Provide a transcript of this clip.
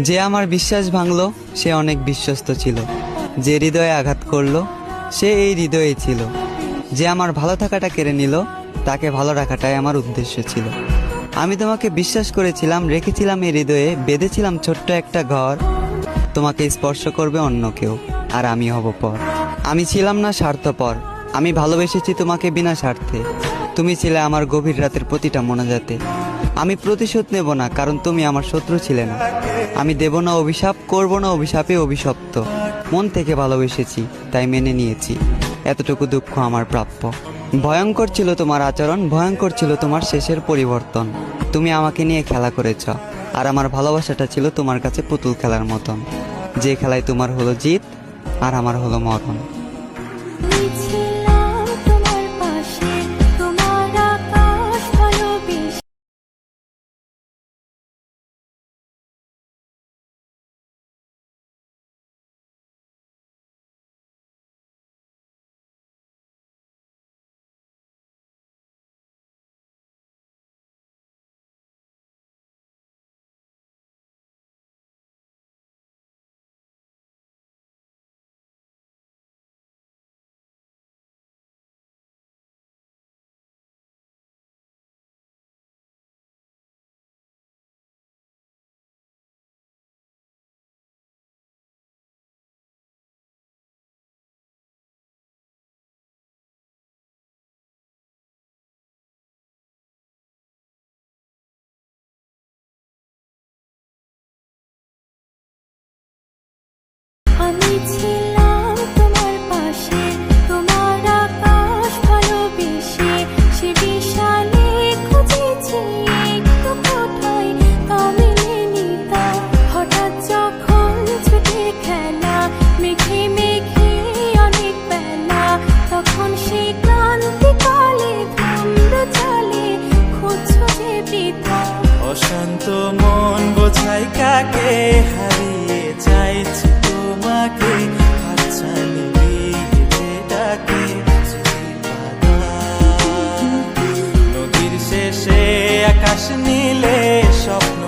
যে আমার বিশ্বাস ভাঙলো সে অনেক বিশ্বস্ত ছিল, যে হৃদয়ে আঘাত করলো সে এই হৃদয়ে ছিল, যে আমার ভালো থাকাটা কেড়ে নিল তাকে ভালো রাখাটাই আমার উদ্দেশ্য ছিল। আমি তোমাকে বিশ্বাস করেছিলাম, রেখেছিলাম এই হৃদয়ে, বেঁধেছিলাম ছোট্ট একটা ঘর। তোমাকে স্পর্শ করবে অন্য কেউ, আর আমি হব পর। আমি ছিলাম না স্বার্থপর, আমি ভালোবেসেছি তোমাকে বিনা স্বার্থে। তুমি ছিলে আমার গভীর রাতের প্রতিটা মোনাজাতে। আমি প্রতিশোধ নেব না, কারণ তুমি আমার শত্রু ছিলে না। আমি দেব না অভিশাপ, করব না অভিশাপে অভিশপ্ত। মন থেকে ভালোবেসেছি, তাই মেনে নিয়েছি। এতটুকু দুঃখ আমার প্রাপ্য। ভয়ঙ্কর ছিল তোমার আচরণ, ভয়ঙ্কর ছিল তোমার শেষের পরিবর্তন। তুমি আমাকে নিয়ে খেলা করেছ, আর আমার ভালোবাসাটা ছিল তোমার কাছে পুতুল খেলার মতন, যে খেলায় তোমার হলো জিত আর আমার হলো মরণ। আমি ছিলাম তোমার পাশে, তোমার আকাশ ভালোবেসে, সে বিশালে খুঁজেছি একটু কোথায় তা মেনে নিতাম। হঠাৎ যখন ছুটে খেলা, মেঘে মেঘে অনেক বেলা, তখন সে ক্লান্তিকালে ধুম্র চলে খুঁজছো যে বৃথা। অশান্ত মন বোঝাই কাকে, হারিয়ে চাইছি তোমাকে, হাতছানি দিয়ে ডাকে নদীর শেষে আকাশ নীলে স্বপ্ন